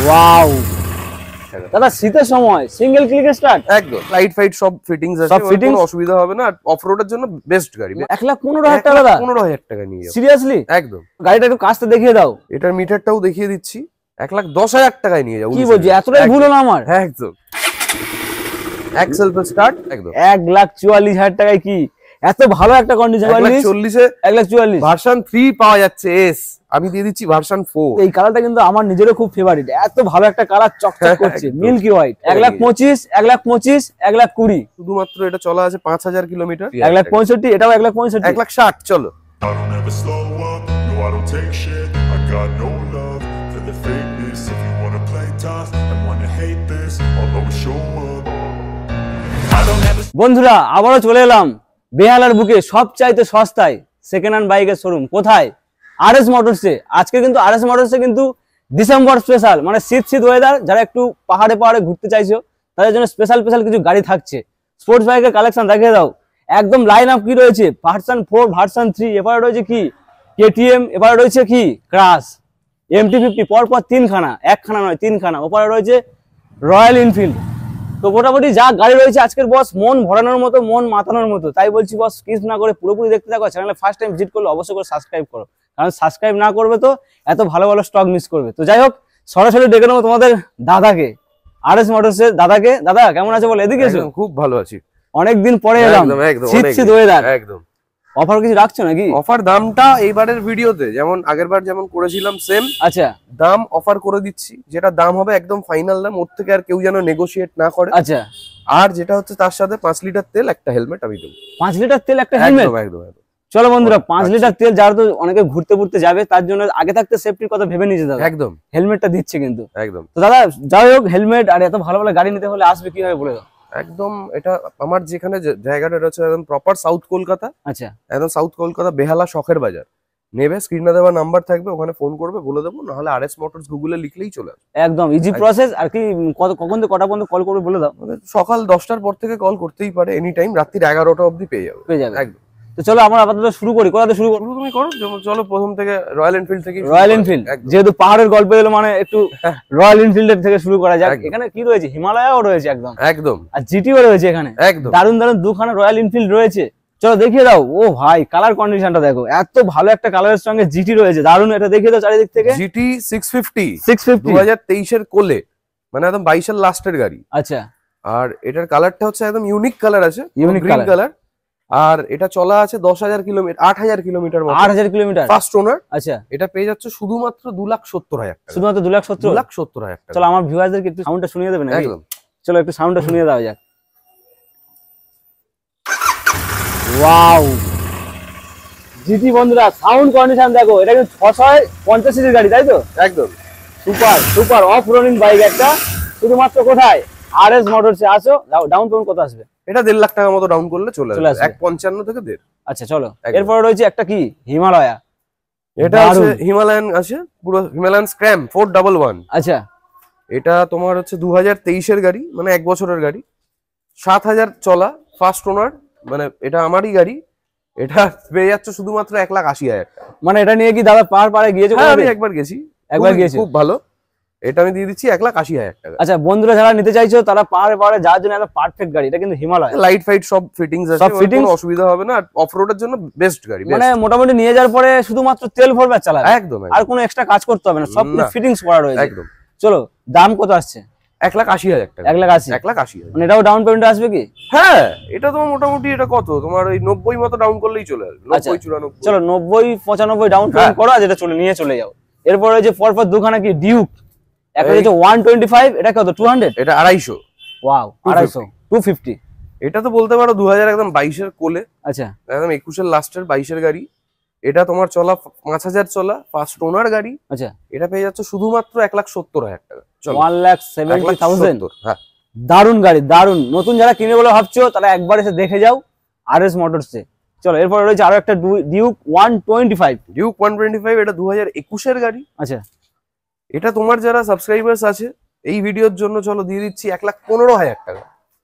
Wow দাদা, শীতের সময় সিঙ্গেল ক্লিকে স্টার্ট, একদম লাইট ফাইট সব ফিটিংস আছে, কোনো অসুবিধা হবে না। অফ রোডের জন্য বেস্ট গাড়ি। 1,15,000 টাকা দাদা? 15,000 টাকা নিয়ে যাও। সিরিয়াসলি? একদম। গাড়িটা একটু কাছতে দেখিয়ে দাও। এটার মিটারটাও দেখিয়ে দিচ্ছি। 1,10,000 টাকায় নিয়ে যাও। কি বলছি, এতটাই ভুল হলো আমার? একদম। এক্সেল পে স্টার্ট। একদম 1,44,000 টাকায় কি এত ভালো একটা কন্ডিশন? 1,40,000 ভার্সন 3 পাওয়া যাচ্ছে। এস আমি দিয়ে দিচ্ছি ভার্সন 4। এই কালারটা কিন্তু আমার নিজেরও খুব ফেভারিট। এত ভালো একটা কালার, চকচক করছে, মিল্কি হোয়াইট। 1,25,000, 1,25,000, 1,20,000। শুধুমাত্র এটা চলা আছে 5,000 কিলোমিটার। 1,65,000, এটাও 1,65,000। 1,60,000 চলো। I don't ever slow up, no I don't take shit. I got no love for the fakeness. If you wanna play tough and wanna hate this, I'll always show up. I don't ever. বন্ধুরা, আবারও চলে এলাম বেহালার বুকে সবচাইতে সস্তায় second hand বাইকের showroom. কোথায়? RS মোটরসে। আজকে কিন্তু আরএস মোটরসে কিন্তু ডিসেম্বর স্পেশাল, মানে শীত ওয়েদার, যারা একটু পাহাড়ে ঘুরতে চাইছো তাদের জন্য স্পেশাল কিছু গাড়ি থাকছে। স্পোর্টস বাইকের কালেকশন দেখিয়ে দাও। একদম লাইন আপ কি রয়েছে? ভার্সন 4, ভার্সন 3, এবারে রয়েছে কি কেটিএম, এবারে রয়েছে কি ক্রাশ, MT-50, পরপর 3খানা, একখানা নয় 3খানা। ওপারে রয়েছে রয়্যাল এনফিল্ড। তো মোটামুটি যা গাড়ি রয়েছে আজকের বস মন ভরানোর মতো, মন মাতানোর মতো। তাই বলছি বস, স্কিপ না করে পুরোপুরি দেখতে থাকো। চ্যানেলে ফার্স্ট টাইম ভিজিট করলে অবশ্যই করে সাবস্ক্রাইব করো, কারণ সাবস্ক্রাইব না করবে তো এত ভালো ভালো স্টক মিস করবে। তো যাই হোক, সরাসরি ডেকে নেবো তোমাদের দাদাকে, আরএস মোটরসের দাদাকে। দাদা কেমন আছে বল? এদিকে এসো। খুব ভালো আছি, অনেকদিন পরে এলাম। শীত ওয়েদার, একদম। অফার কিছু রাখছো নাকি? অফার দামটা এইবারের ভিডিওতে যেমন আগেরবার যেমন করেছিলাম সেম। আচ্ছা, দাম অফার করে দিচ্ছি, যেটা দাম হবে একদম ফাইনাল দাম, ওর থেকে আর কেউ যেন নেগোশিয়েট না করে। আচ্ছা। আর যেটা হচ্ছে তার সাথে 5 লিটার তেল, একটা হেলমেট আমি দেবো। 5 লিটার তেল, একটা হেলমেট? একদম। চলো বন্ধুরা, 5 লিটার তেল, যারা তো অনেকে ঘুরতে যাবে তার জন্য আগে থাকতে সেফটির কথা ভেবে নিয়ে যেতে হবে। একদম। হেলমেটটা দিচ্ছে কিন্তু। একদম। তো দাদা যাই হোক, হেলমেট আর এত ভালো ভালো গাড়ি নিতে হলে আসবে কিভাবে বলে দাও। একদম, এটা আমার যেখানে জায়গাটা রয়েছে একদম প্রপার সাউথ কলকাতা। আচ্ছা, একদম সাউথ কলকাতা, বেহালা শখের বাজার। নেবে, স্ক্রিনে দেওয়া নাম্বার থাকবে, ওখানে ফোন করবে, বলে দেবো। নাহলে আরএস মোটরস গুগলে লিখলেই চলে আসবে। একদম ইজি প্রসেস। আর কি কখন থেকে কটা পর্যন্ত কল করবে বলে দাও। সকাল 10টার পর থেকে কল করতেই পারে, এনি টাইম। রাত্রি 11টা অবধি পেয়ে যাবে। একদম। তো চলো আমরা আপাতত শুরু করি। কোথা থেকে শুরু করবো? তুমি করো। চলো প্রথম থেকে রয়্যাল এনফিল্ড থেকে। রয়্যাল এনফিল্ড, যেহেতু পাহাড়ের গল্প এলো মানে একটু রয়্যাল এনফিল্ডের থেকে শুরু করা যাক। এখানে কি রয়েছে? হিমালয়াও রয়েছে একদম, আর জিটিও রয়েছে এখানে। একদম দারুন দুখানা রয়্যাল এনফিল্ড রয়েছে। চলো দেখিয়ে দাও। ও ভাই, কালার কন্ডিশনটা দেখো, এত ভালো একটা কালারের সঙ্গে জিটি রয়েছে, দারুন। এটা দেখিয়ে দাও চারিদিক থেকে। জিটি 650 2023 এর কোলে, মানে একদম 22 এর লাস্টের গাড়ি। আচ্ছা। আর এটার কালারটা হচ্ছে একদম ইউনিক কালার আছে, ইউনিক কালার। আর এটা চলা আছে 10,000 kilometre, 8,000 kilometre. 8,000 kilometre first owner. আচ্ছা। এটা পেয়ে যাচ্ছে শুধুমাত্র 2,70,000 টাকা। শুধুমাত্র 2,70,000 টাকা। চলো আমার ভিউয়ারদেরকে একটু সাউন্ডটা শুনিয়ে দেবেন? একদম। চলো একটু সাউন্ডটা শুনিয়ে দাও যাক। ওয়াও, জিটি বন্ধুরা, সাউন্ড কন্ডিশন দেখো। এটা কিন্তু 650 সিসির গাড়ি, তাই তো? একদম সুপার অফ রোডিং বাইক একটা। শুধুমাত্র কোথায়? আরএস মোটরসে আসো। ডাউন পেমেন্ট কত আসবে? এটা 1.5 লাখ টাকার মতো ডাউন করলে চলে আসবে। 1.55 থেকে 1.5। আচ্ছা চলো, এরপর রয়েছে একটা কি হিমালয়া। এটা আছে হিমালয়ান আছে, পুরো হিমালয়ান স্ক্র্যাম 411। আচ্ছা। এটা তোমার হচ্ছে 2023 এর গাড়ি, মানে 1 বছরের গাড়ি। 7,000 চলা, ফার্স্ট ওনার, মানে এটা আমারই গাড়ি। এটা পেয়ে যাচ্ছে শুধুমাত্র 1,80,000 টাকা। মানে এটা নিয়ে কি দাদা পাহাড়ে গিয়েছো? আমি একবার গেছি, খুব ভালো। এটা আমি দিয়ে দিচ্ছি 1,80,000 টাকা। আচ্ছা বন্ধুরা, যারা নিতে চাইছো তারা পাহাড়ে যাওয়ার জন্য একদম পারফেক্ট গাড়ি। এটা কিন্তু হিমালয়, লাইট ফাইট সব ফিটিংস আছে, কোনো অসুবিধা হবে না। অফ রোডের জন্য বেস্ট গাড়ি। মানে মোটামুটি নিয়ে যাওয়ার পরে শুধুমাত্র তেল ভরবে আর চালাবে। একদম, আর কোনো এক্সট্রা কাজ করতে হবে না, সব ফিটিংস করা রয়েছে। একদম। চলো, দাম কত আসছে? 1,80,000 টাকা। 1,80,000 মানে এটাও ডাউন পেমেন্ট আসবে কি? হ্যাঁ, এটা তোমার মোটামুটি এটা কত তোমার ওই 90 মতো ডাউন করলেই চলে আসবে। 90-94। চলো 90-95 ডাউন পেমেন্ট করো, আর যেটা চলে যাও। এরপর ওই যে পরপর দুখানা কি ডিউক, একটা হচ্ছে 125, এটা কত? 200। এটা 250। ওয়াও, 250, 250। এটা তো বলতে পারো 2022 এর কোলে। আচ্ছা, একদম 21 এর লাস্টের 22 এর গাড়ি। এটা তোমার চলা 5,000 চলা, ফার্স্ট ওনার গাড়ি। আচ্ছা। এটা পেয়ে যাচ্ছে শুধুমাত্র 1,70,000 টাকা। 1,70,000। হ্যাঁ, দারুন গাড়ি, দারুন। নতুন যারা কিনে বলে ভাবছো তারা একবার এসে দেখে যাও আরএস মোটরসে। চলো, এরপর রয়েছে আরো একটা ডিউক 125। ডিউক 125, এটা 2021 এর গাড়ি। আচ্ছা। এটা তোমার যারা সাবস্ক্রাইবার্স আছে এই ভিডিওর জন্য, চলো দিয়ে দিচ্ছি 1,15,000 টাকা।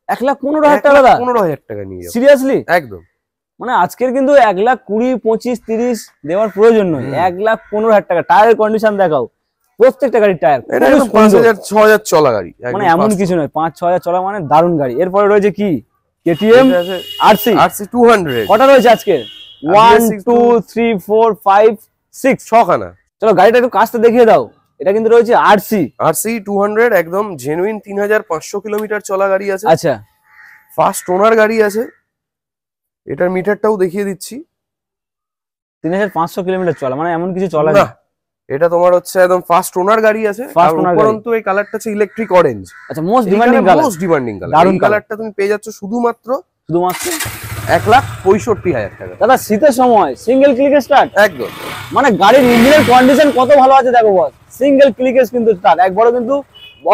1,15,000 টাকা? 15,000 টাকা নিয়ে যাও। সিরিয়াসলি? একদম। মানে আজকের কিন্তু 1,20,000, 25,000, 30,000 দেওয়ার প্রয়োজন নয়। 1,15,000 টাকা। টায়ারের কন্ডিশন দেখাও, প্রত্যেকটা গাড়ির টায়ার এটা একদম 5000-6000 চলা গাড়ি, মানে এমন কিছু নয়, 5-6 হাজার চলা মানে দারুণ গাড়ি। এরপরে রয়েছে কি কেটিএম আরসি। আরসি 200 কটা রয়েছে আজকে? 1 2 3 4 5 6 ছখানা। চলো গাড়িটা একটু কাছটা দেখিয়ে দাও। এটা কিন্তু রয়েছে আরসি 200 একদম জেনুইন 3500 কিলোমিটার চলা গাড়ি আছে। আচ্ছা ফার্স্ট ওনার গাড়ি আছে, এটার মিটারটাও দেখিয়ে দিচ্ছি। 3500 কিলোমিটার চলা মানে এমন কিছু চলা না, এটা তোমার হচ্ছে একদম ফার্স্ট ওনার গাড়ি আছে। আর উপরন্তু এই কালারটা হচ্ছে ইলেকট্রিক অরেঞ্জ। আচ্ছা most demanding colour, most demanding colour. দারুণ এই কালারটা তুমি পেয়ে যাচ্ছ শুধুমাত্র 1,65,000 টাকা। দাদা শীতের সময় সিঙ্গেল ক্লিকে স্টার্ট, একদম মানে গাড়ির ইঞ্জিনের কন্ডিশন কত ভালো আছে দেখো বস, সিঙ্গেল ক্লিকে কিন্তু স্টার্ট, একবারও কিন্তু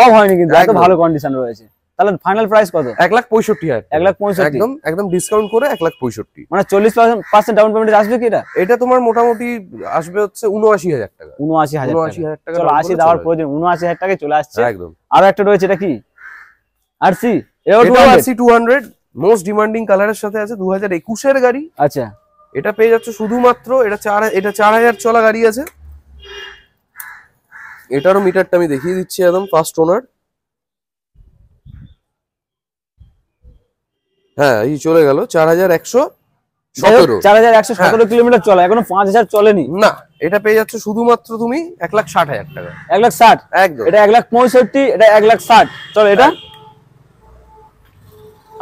অফ হয়নি কিন্তু, এত ভালো কন্ডিশন রয়েছে। তাহলে ফাইনাল প্রাইস কত? 1,65,000। 1,65,000 একদম ডিসকাউন্ট করে 1,65,000। মানে 40% ডাউন পেমেন্ট আসবে কি এটা? এটা তোমার মোটামুটি আসবে হচ্ছে 79,000 টাকা। 79,000 টাকা। চলো 80 দেওয়ার প্রয়োজন, 79,000 টাকায় চলে আসছে। একদম। আরো একটা রয়েছে, এটা কি আরসি? এটাও আরসি 200 মোস্ট ডিমান্ডিং কালারের সাথে আছে, 2021 এর গাড়ি। আচ্ছা এটা পেয়ে যাচ্ছে শুধুমাত্র, এটা 4000 চলা গাড়ি আছে। এটারও মিটারটা আমি দেখিয়ে দিচ্ছি, একদম ফার্স্ট ওনার। হ্যাঁ এই চলে গেল 4117। 4117 কিলোমিটার চলা, এখনো 5000 চলেনি। না, এটা পেয়ে যাচ্ছে শুধুমাত্র তুমি 1,60,000 টাকা। 1,60,000 একদম। এটা 1,65,000, এটা 1,60,000। চলো এটা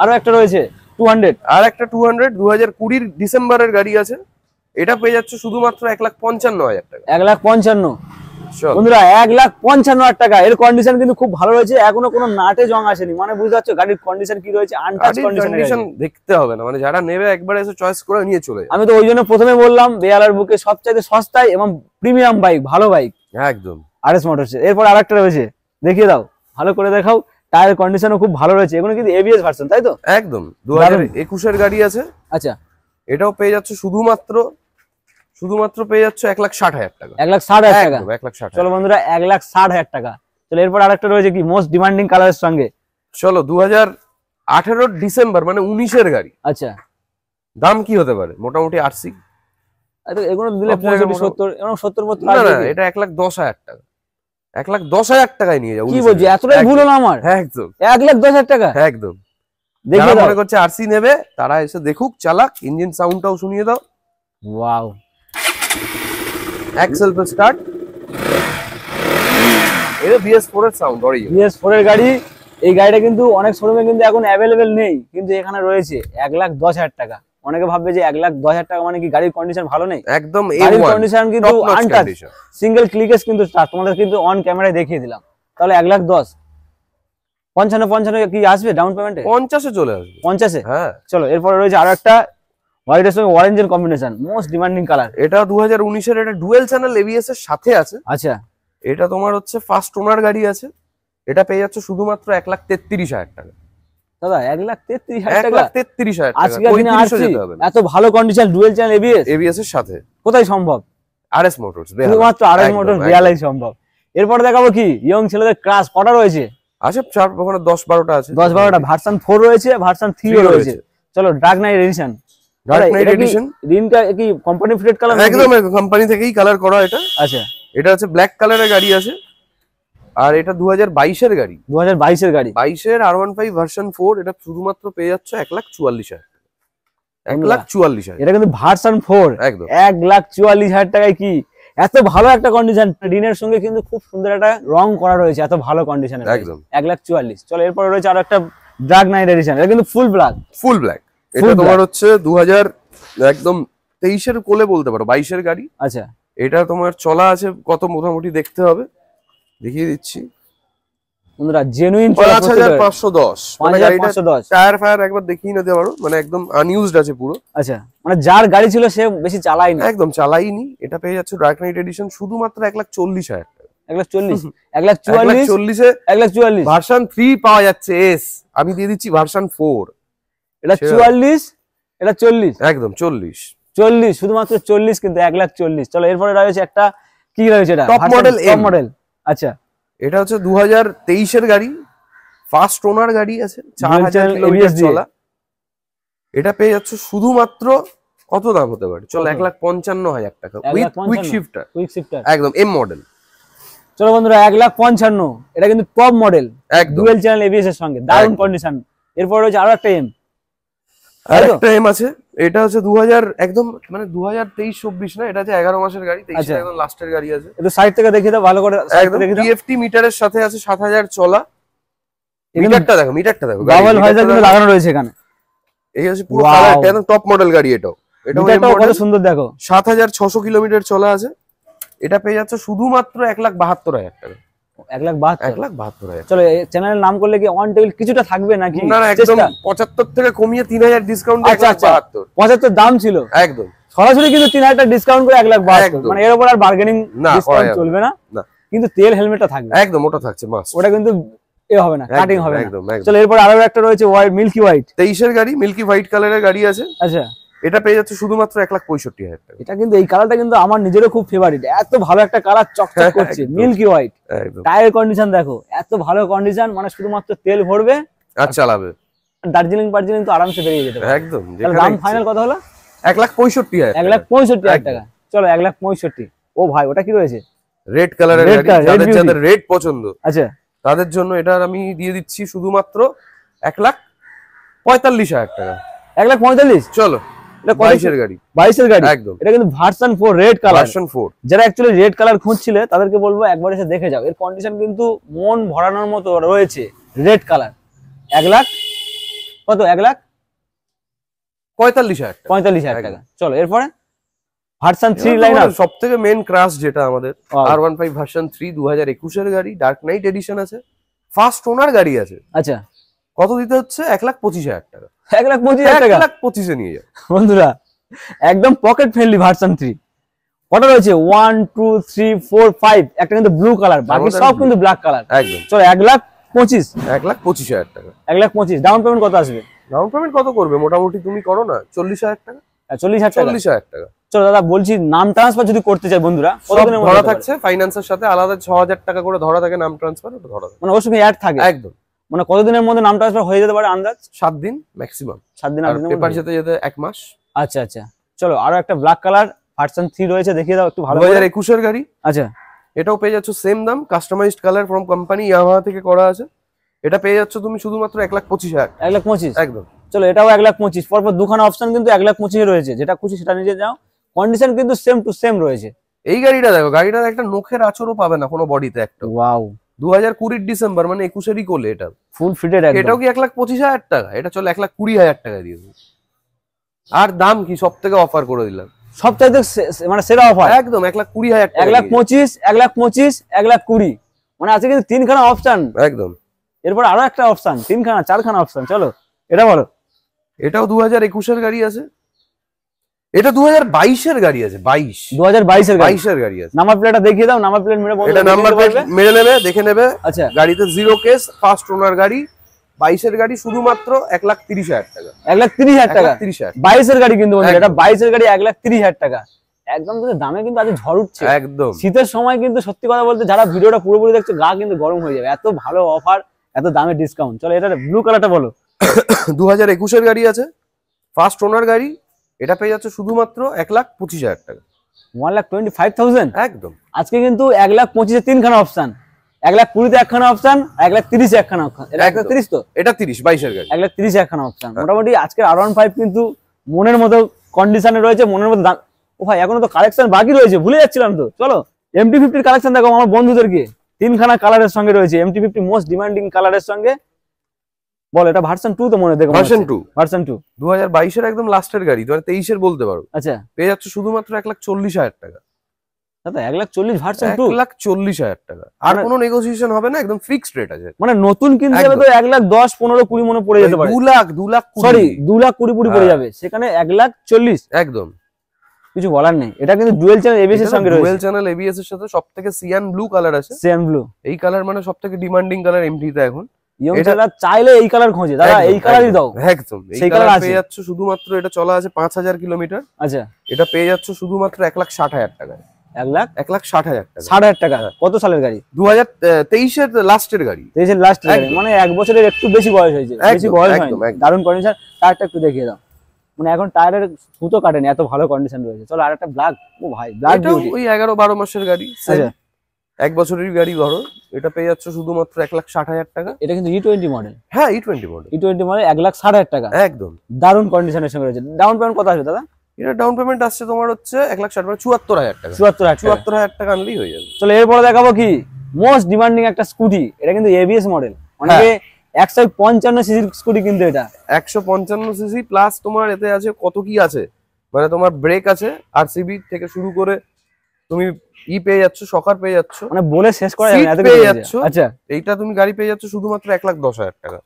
আরো একটা রয়েছে 200। আর একটা 200 2020 ডিসেম্বরের গাড়ি আছে, এটা পেয়ে যাচ্ছে শুধুমাত্র 1,55,000 টাকা। 1,55,000 চল বন্ধুরা, 1,55,000 টাকা। এর কন্ডিশন কিন্তু খুব ভালো রয়েছে, এখনো কোনো নাটে জং আসেনি, মানে বুঝতে পারছো গাড়ির কন্ডিশন কি রয়েছে, আনটাচ কন্ডিশন দেখতে হবে না, মানে যারা নেবে একবার এসে চয়েস করে নিয়ে চলে যাবে। আমি তো ওই জন্য প্রথমে বললাম বেহালার বুকে সবচাইতে সস্তায় এবং প্রিমিয়াম বাইক, ভালো বাইক একদম আরএস মোটরস। এরপর আরেকটা রয়েছে, দেখিয়ে দাও, ভালো করে দেখাও। টায়ার কন্ডিশনও খুব ভালো রয়েছে, এগুলো কিন্তু এবিএস ভার্সন, তাই তো? একদম 2021 এর গাড়ি আছে। আচ্ছা এটাও পেয়ে যাচ্ছে শুধুমাত্র পেয়ে যাচ্ছে 1,60,000 টাকা। 1,60,000 টাকা। 1,60,000। চলো বন্ধুরা 1,60,000 টাকা। চলো এরপর আরেকটা রয়েছে কি মোস্ট ডিমান্ডিং কালারের সঙ্গে। চলো 2018 ডিসেম্বর মানে 19 এর গাড়ি। আচ্ছা দাম কি হতে পারে মোটামুটি আরসি? এগুলো দিলে 65-70, এবং 70 না না, এটা 1,10,000 টাকা। 1,10,000 টাকায় নিয়ে যাও। কি বলছি, এতটাই ভুল হলো আমার? একদম 1,10,000 টাকা। একদম। দেখে যারা দাও, মনে করছে আরসি নেবে তারা এসে দেখুক, চালাক, ইঞ্জিন সাউন্ডটাও শুনিয়ে দাও। ওয়াও, এক্সেল পে স্টার্ট। এটা BS4 এর সাউন্ড, অরিজিনাল BS4 এর গাড়ি। এই গাড়িটা কিন্তু অনেক শোরুমে কিন্তু এখন অ্যাভেলেবেল নেই, কিন্তু এখানে রয়েছে 1,10,000 টাকা। অনেকে ভাববে যে 1,10,000 টাকা মানে কি গাড়ির কন্ডিশন ভালো নেই? একদম গাড়ির A1 কন্ডিশন কিন্তু আনটাচ, সিঙ্গেল ক্লিকেস কিন্তু স্টার্ট, তোমাদের কিন্তু অন ক্যামেরায় দেখিয়ে দিলাম। তাহলে 1,10,000, 55 কি আসবে ডাউন পেমেন্টে? 50 এ চলে আসবে। 50-এ? হ্যাঁ। চলো এরপরে রয়েছে আরো একটা হোয়াইটের সঙ্গে অরেঞ্জের কম্বিনেশন, মোস্ট ডিমান্ডিং কালার। এটা 2019 এর, এটা ডুয়েল চ্যানেল এবিএস এর সাথে আছে। আচ্ছা এটা তোমার হচ্ছে ফার্স্ট ওনার গাড়ি আছে। এটা পেয়ে যাচ্ছে শুধুমাত্র 1,33,000 টাকা। দাদা 1,33,000 টাকা? 1,33,000 টাকা। আজকে দিনে 3500 আরসি যেতে হবে না। এত ভালো কন্ডিশন ডুয়েল চ্যানেল এবিএস এর সাথে কোথায় সম্ভব? আরএস মোটরস, শুধুমাত্র আরএস মোটরস বেহালাই সম্ভব। এরপর দেখাবো কি ইয়ং ছেলেদের ক্রাশ, কটা রয়েছে? আছে 10-12টা আছে। 10-12টা। ভার্সন 4 রয়েছে, ভার্সন 3 ও রয়েছে। চলো dark knight edition. Dark knight edition রিনটা কি কোম্পানি ফিটেড কালার? একদম কোম্পানি থেকেই কালার করা এটা। আচ্ছা এটা হচ্ছে ব্ল্যাক কালারের গাড়ি আছে। আর এটা 2022 এর গাড়ি। 2022 এর গাড়ি। 22 এর R15 ভার্সন 4। এটা শুধুমাত্র পেয়ে যাচ্ছে 1,44,000। 1,44,000। এটা কিন্তু ভার্সন 4। একদম 1,44,000 টাকায় কি এত ভালো একটা কন্ডিশন, রিনের সঙ্গে কিন্তু খুব সুন্দর একটা রং করা রয়েছে, এত ভালো কন্ডিশনে। একদম 1,44,000। চলো এরপর রয়েছে আরো একটা ডার্ক নাইট এডিশন, এটা কিন্তু ফুল ব্ল্যাক। Full black. এটা তোমার হচ্ছে 2000 একদম 23 এর কোলে বলতে পারো, 22 এর গাড়ি। আচ্ছা এটা তোমার চলা আছে কত মোটামুটি দেখতে হবে, দেখিয়ে দিচ্ছি। বন্ধুরা জেনুইন 5,510। মানে গাড়িটা 5,510 টায়ার ফায়ার একবার দেখিয়ে নিতে পারো, মানে একদম আনইউজড আছে পুরো। আচ্ছা মানে যার গাড়ি ছিল সে বেশি চালায়নি, একদম চালাইনি। এটা পেয়ে যাচ্ছে ডার্ক নাইট এডিশন শুধুমাত্র 1,40,000 টাকা। 1,40,000 1,40,000 ভার্সন 3 পাওয়া যাচ্ছে। এস আমি দিয়ে দিচ্ছি ভার্সন 4। এটা 44, এটা 40। একদম 40 শুধুমাত্র 40, কিন্তু 1,40,000। চলো এরপরে রয়েছে একটা কি রয়েছে, এটা টপ মডেল। Top model. আচ্ছা এটা হচ্ছে 2023 এর গাড়ি, ফার্স্ট ওনার গাড়ি আছে, 4,000 কিলোমিটার চলা। এটা পেয়ে যাচ্ছে শুধুমাত্র কত দাম হতে পারে? চলো 1,55,000 টাকা with quick shifter. Quick shifter একদম এম মডেল। চলো বন্ধুরা 1,55,000 এটা কিন্তু টপ মডেল একদম ডুয়েল চ্যানেল এবিএস এর সঙ্গে দারুণ কন্ডিশন। এরপর রয়েছে আরো একটা এম, আর একটা এম আছে, এটা হচ্ছে 2000 একদম মানে 2023-24 না, এটা হচ্ছে 11 মাসের গাড়ি, 23 আচ্ছা। একদম লাস্টের গাড়ি আছে। একটু সাইড থেকে দেখিয়ে দাও ভালো করে, side একদম থেকে দেখিয়ে দাও। টিএফটি মিটারের সাথে আছে 7000 চলা। মিটারটা দেখো, মিটারটা দেখো, ডাবল ভাইজার কিন্তু লাগানো রয়েছে এখানে। এই হচ্ছে পুরো Wow. কালারটা একদম টপ মডেল গাড়ি। এটা মিটারটাও কত সুন্দর দেখো। 7600 কিলোমিটার চলা আছে। এটা পেয়ে যাচ্ছে শুধুমাত্র 1,72,000 টাকা। 1,72,000। 1,72,000। চলো চ্যানেলের নাম করলে কি অন টেবিল কিছুটা থাকবে নাকি? না না, একদম চেষ্টা? 75 থেকে কমিয়ে 3000 ডিসকাউন্ট দিয়ে আচ্ছা, আচ্ছা। 1,72,000। 75 দাম ছিল, একদম সরাসরি কিন্তু 3,000 টাকা ডিসকাউন্ট করে 1,72,000। একদম। মানে এর উপর আর বার্গেনিং না, ডিসকাউন্ট করা যাবে চলবে না। না। কিন্তু তেল হেলমেটটা থাকবে, একদম ওটা থাকছে মাস্ট। ওটা কিন্তু এ হবে না, কাটিং হবে না। একদম একদম। চলো এরপর আরো একটা রয়েছে হোয়াইট, মিল্কি হোয়াইট। 23 এর গাড়ি, মিল্কি হোয়াইট কালারের গাড়ি আছে। আচ্ছা, এটা পেয়ে যাচ্ছে শুধুমাত্র 1,65,000 টাকা। এটা কিন্তু এই কালারটা কিন্তু আমার নিজেরও খুব ফেভারিট, এত ভালো একটা কালার চকচক করছে, একদম। Milky white. একদম টায়ার কন্ডিশন দেখো, এত ভালো কন্ডিশন, মানে শুধুমাত্র তেল ভরবে আর চালাবে। দার্জিলিং তো আরামসে বেরিয়ে যেতে পারে। একদম। তাহলে দাম ফাইনাল কত হলো? 1,65,000। 1,65,000 টাকা। চলো 1,65,000। ও ভাই, ওটা কি রয়েছে? রেড কালারের Red গাড়ি, color, red যাদের beauty। যাদের রেড পছন্দ আচ্ছা, তাদের জন্য এটার আমি দিয়ে দিচ্ছি শুধুমাত্র 1,45,000 টাকা। 1,45,000। চলো, এটা 22 এর গাড়ি। 22 এর গাড়ি। একদম এটা কিন্তু ভার্সন 4 রেড কালার। ভার্সন 4। যারা অ্যাকচুয়ালি রেড কালার খুঁজছিলে তাদেরকে বলবো একবার এসে দেখে যাও, এর কন্ডিশন কিন্তু মন ভরানোর মতো রয়েছে। রেড কালার 1,00,000 কত? 45,000 টাকা। 1,45,000 একদম। টাকা। চলো এরপরে ভার্সন 3 লাইনার। সব থেকে মেন ক্রাশ যেটা আমাদের Wow. R15 ভার্সন 3 2021 এর গাড়ি, ডার্ক নাইট এডিশন আছে, ফার্স্ট ওনার গাড়ি আছে। আচ্ছা, কত দিতে হচ্ছে? 1,25,000 টাকা। 1,25,000 টাকা। 1,25,000 নিয়ে যাও। বন্ধুরা একদম পকেট ফ্রেন্ডলি ভার্সন 3। কটা রয়েছে? 1 2 3 4 5। একটা কিন্তু ব্লু কালার, বাকি আমাদের সব blue। কিন্তু ব্ল্যাক কালার। একদম চলো 1,25,000। 1,25,000 টাকা। 1,25,000 ডাউন পেমেন্ট কত আসবে? ডাউন পেমেন্ট কত করবে? মোটামুটি তুমি করো না 40,000 টাকা। 40,000 টাকা। 40,000 টাকা। চলো দাদা বলছি, নাম ট্রান্সফার যদি করতে চাই বন্ধুরা সব কতদিনের মধ্যে ধরা হতে পারে? থাকছে, ফাইন্যান্সের সাথে আলাদা 6,000 টাকা করে ধরা থাকে নাম ট্রান্সফার, ওটা ধরা থাকে। মানে ওর সঙ্গে অ্যাড থাকে? একদম মানে কতদিনের মধ্যে নাম ট্রান্সফার হয়ে যেতে পারে আন্দাজ? 7 দিন ম্যাক্সিমাম। 7 দিন, আর 8 দিনের পেপার মধ্যে? যেতে যেতে 1 মাস। আচ্ছা আচ্ছা। চলো আরো একটা ব্ল্যাক কালার ভার্সন 3 রয়েছে, দেখিয়ে দাও একটু ভালো করে। 2021 এর গাড়ি। আচ্ছা, এটাও পেয়ে যাচ্ছ সেম দাম, customised colour from company Yamaha থেকে করা আছে। এটা পেয়ে যাচ্ছ তুমি শুধুমাত্র 1,25,000। 1,25,000। একদম চলো এটাও 1,25,000। পরপর দুখানা অপশন কিন্তু 1,25,000 রয়েছে, যেটা খুশি সেটা নিয়ে যাও। কন্ডিশন কিন্তু সেম টু সেম রয়েছে। এই গাড়িটা দেখো, গাড়িটার একটা নখের আঁচড়ও পাবে না কোনো বডিতে একটা। ওয়াও, 2020 ডিসেম্বর মানে 21 কোলে এটা। ফুল ফিটেড এটাও একদম। কি 1,25,000 টাকা? এটা চলো 1,20,000 টাকা দিয়ে দিই। আর দাম কি সব থেকে অফার করে দিলাম, সবচাইতে মানে সেরা অফার। একদম 1,20,000 টাকা। 1,25,000, 1,25,000, 1,20,000। মানে আছে কিন্তু 3খানা অপশন। একদম। এরপর আরো একটা অপশন, 3খানা 4খানা অপশন। চলো এটা বলো। এটাও 2021 এর গাড়ি আছে। এটা 2022 এর গাড়ি আছে। 2022 এর গাড়ি। 22 এর গাড়ি আছে। নাম্বার প্লেটটা দেখিয়ে দাও, নাম্বার প্লেট মেরে বন্ধু এটা নাম্বার প্লেট মেরে নেবে, দেখে নেবে। আচ্ছা, গাড়িতে জিরো কেস, ফার্স্ট ওনার গাড়ি, 22 এর গাড়ি, শুধুমাত্র 1,30,000 টাকা। 1,30,000 টাকা। 1,30,000। 22 এর গাড়ি কিন্তু বন্ধু, এটা একদম। 22 এর গাড়ি 1,30,000 টাকা। একদম কিন্তু দামে কিন্তু আজ ঝড় উঠছে। একদম শীতের সময় কিন্তু সত্যি কথা বলতে যারা ভিডিওটা পুরোপুরি দেখছো গা কিন্তু গরম হয়ে যাবে, এত ভালো অফার, এত দামে ডিসকাউন্ট। চলো এটা ব্লু কালারটা বলো। 2021 এর গাড়ি আছে, ফার্স্ট ওনার গাড়ি। এটা পেয়ে যাচ্ছে শুধুমাত্র 1,25,000 টাকা। 1,25,000। একদম আজকে কিন্তু 1,25,000 3খানা অপশন, 1,20,000 একখানা অপশন, 1,30,000 একখানা অপশন। এটা 1,30 তো? এটা 30 22 এর গাড়ি। 1,30,000 একখানা অপশন। মোটামুটি আজকের R15 কিন্তু মনের মতো কন্ডিশনে রয়েছে, মনের মতো দাম। ও ভাই এখনো তো কালেকশন বাকি রয়েছে, ভুলে যাচ্ছিলাম তো। চলো MT-50 এর কালেকশন দেখো আমার বন্ধুদেরকে। 3খানা কালারের সঙ্গে রয়েছে, MT-50 মোস্ট ডিমান্ডিং কালারের সঙ্গে। বল এটা ভার্সন 2 তো মনে দেখো। ভার্সন 2। ভার্সন 2 2022 এর একদম লাস্টের গাড়ি, 2023 এর বলতে পারো। আচ্ছা পেয়ে যাচ্ছে শুধুমাত্র 1,40,000 টাকা। দাদা 1,40,000 ভার্সন 2। 1,40,000 টাকা। আর মানে- কোনো নেগোসিয়েশন হবে না, একদম ফিক্সড রেট আছে। মানে নতুন কিনতে যাবে তো 1,10,000 15 20 মনে পড়ে যেতে পারে। 2,00,000 সরি 2,20,000 পড়ে হ্যাঁ। যাবে, সেখানে 1,40,000। একদম। কিছু বলার নেই, এটা কিন্তু ডুয়েল চ্যানেল এবিএস এর সঙ্গে ডুয়েল রয়েছে। চ্যানেল এবিএস এর সাথে সবথেকে সিয়ান ব্লু কালার আছে। Same blue. এই কালার মানে সবথেকে ডিমান্ডিং কালার এমটিতে এখন। ইয়ং এটা- ছেলেরা চাইলে এই কালার খোঁজে, দাদা একদম, এই কালারই দাও। একদম এই সেই কালার colour আছে। পেয়ে যাচ্ছে শুধুমাত্র, এটা চলা আছে 5,000 কিলোমিটার। আচ্ছা এটা পেয়ে যাচ্ছে শুধুমাত্র 1,60,000 টাকায়। 1,60,000 1,60,000 টাকা। 60,000 টাকা। কত সালের গাড়ি? 2023 এর লাস্টের গাড়ি। তেইশের লাস্ট গাড়ি, একদম। মানে 1 বছরের একটু বেশি বয়স হয়েছে। বেশি একদম, বয়স একদম, হয়নি, একদম। দারুণ কন্ডিশন। টায়ারটা একটু দেখিয়ে দাও, মানে এখন টায়ারের সুতো কাটেনি, এত ভালো কন্ডিশন রয়েছে। চলো আর একটা ব্ল্যাক। ও ভাই ব্ল্যাক এটাও বিউটি। ওই 11-12 মাসের গাড়ি। আচ্ছা 1 বছরের গাড়ি ধরো, এটা পেয়ে যাচ্ছ শুধুমাত্র 1,60,000 টাকা। এটা কিন্তু E20 মডেল, হ্যাঁ E20 মডেল, E20 মডেল 1,60,000 টাকা, একদম দারুণ কন্ডিশনের সঙ্গে রয়েছে। ডাউন পেমেন্ট কত আসবে দাদা? এটা ডাউন পেমেন্ট আসছে তোমার হচ্ছে 1,60,000 74,000 টাকা। 74,000 টাকা আনলেই হয়ে যাবে। চলো এরপরে দেখাবো কি মোস্ট ডিমান্ডিং একটা স্কুটি, এটা কিন্তু এবিএস মডেল, অনেকে 155 সিসির স্কুটি কিন্তু এটা 155 সিসি প্লাস তোমার এতে আছে কত কি আছে, মানে তোমার ব্রেক আছে, আরসিবি থেকে শুরু করে তুমি পেয়ে যাচ্ছ, শকার পেয়ে যাচ্ছ, মানে বলে শেষ করা যাবে না, Seat এত পেয়ে কিছু যাচ্ছ। রয়েছে। আচ্ছা এইটা তুমি গাড়ি পেয়ে যাচ্ছ শুধুমাত্র 1,10,000 টাকা।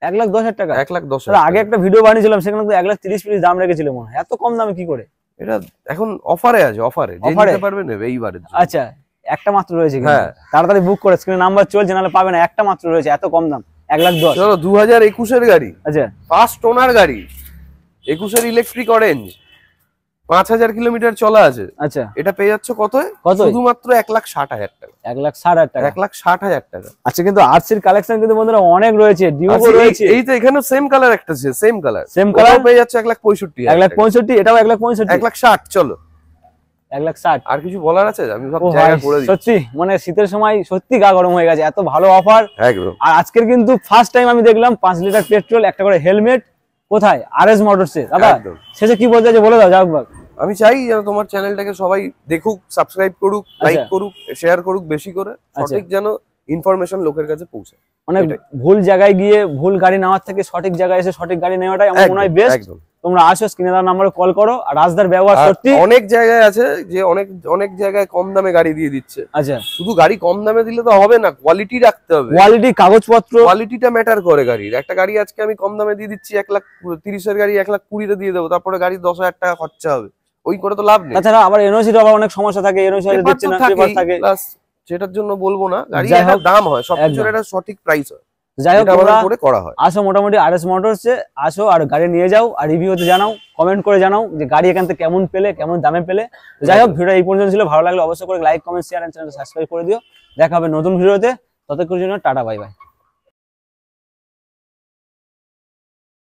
1,10,000 টাকা? 1,10,000 আগে একটা ভিডিও বানিয়েছিলাম, সেখানে তো 1,30,000 দাম রেখেছিল মনে হয়, এত কম দামে কি করে? এটা এখন অফারে আছে, অফারে যে Offer এ? নিতে পারবে নেবে এইবারে। আচ্ছা একটা মাত্র রয়েছে কিন্তু। হ্যাঁ। তাড়াতাড়ি বুক করে, স্ক্রিনে নাম্বার চলছে, নাহলে পাবে না, একটা মাত্র রয়েছে, এত কম দাম 1,10,000। চলো 2021 এর গাড়ি, আচ্ছা ফার্স্ট ওনার গাড়ি, 21 এর ইলেকট্রিক অরেঞ্জ, 5,000 কিলোমিটার চলা আছে। আচ্ছা এটা পেয়ে যাচ্ছ কত? কত? শুধুমাত্র 1,60,000 টাকা। 1,60,000 টাকা। 1,60,000 টাকা। আচ্ছা কিন্তু আরসির কালেকশন কিন্তু বন্ধুরা অনেক রয়েছে, ডিউকো আচ্ছা, রয়েছে, এই তো এখানেও সেম কালার একটা আছে, সেম কালার, সেম কালার পেয়ে যাচ্ছে 1,65,000 1,65,000, এটাও 1,65,000, 1,60,000। চলো 1,60,000। আর কিছু বলার আছে? আমি সব ও জায়গা ভাই, করে দিই সত্যি মানে শীতের সময় সত্যি গা গরম হয়ে গেছে, এত ভালো অফার। একদম। আর আজকের কিন্তু ফার্স্ট টাইম আমি দেখলাম 5 লিটার পেট্রোল, একটা করে হেলমেট, কোথায়? আরএস মোটরসে। দাদা একদম। শেষে কি বলতে আছে বলে দাও, যাও একবার। আমি চাই যেন তোমার চ্যানেলটাকে সবাই দেখুক, সাবস্ক্রাইব করুক, লাইক আচ্ছা। করুক, শেয়ার করুক বেশি করে, সঠিক যেন ইনফরমেশন লোকের কাছে পৌঁছায়। অনেক এটাই। ভুল জায়গায় গিয়ে ভুল গাড়ি নেওয়ার থেকে সঠিক জায়গায় এসে সঠিক গাড়ি নেওয়াটাই আমার মনে হয় একদম, বেস্ট। একদম। তোমরা আসো, স্ক্রিনে দেওয়া নাম্বারে কল করো। আর রাজদার ব্যবহার আর সত্যি অনেক জায়গায় আছে যে অনেক অনেক জায়গায় কম দামে গাড়ি দিয়ে দিচ্ছে। আচ্ছা শুধু গাড়ি কম দামে দিলে তো হবে না, কোয়ালিটি রাখতে হবে। কোয়ালিটি, কাগজপত্র, কোয়ালিটিটা ম্যাটার করে গাড়ির। একটা গাড়ি আজকে আমি কম দামে দিয়ে দিচ্ছি 1,30,000 এর গাড়ি 1,20,000 দিয়ে দেবো, তারপরে গাড়ি 10,000 টাকা খরচা হবে, ওই করে তো লাভ নেই। তাছাড়া আবার এনওসির আবার অনেক সমস্যা থাকে, এনওসি পেপার দিচ্ছে তো না, থাকেই, পেপার থাকে। প্লাস সেটার জন্য বলবো না, গাড়ি যাই একটা হোক, দাম হয়, সবকিছুর একদম। একটা সঠিক প্রাইস হয়, যাই হোক যেটা আমাদের তোমরা করে করা হয়। আসো মোটামুটি আরএস মোটরসে আসো, আর গাড়ি নিয়ে যাও, আর রিভিউতে জানাও, কমেন্ট করে জানাও যে গাড়ি এখান থেকে কেমন পেলে, কেমন দামে পেলে। যাই হোক ভিডিও এই পর্যন্ত ছিল, ভালো লাগলে অবশ্যই করে লাইক কমেন্ট শেয়ার এন্ড চ্যানেলটা সাবস্ক্রাইব করে দিও। দেখা হবে নতুন ভিডিওতে, ততক্ষণের জন্য টাটা বাই বাই।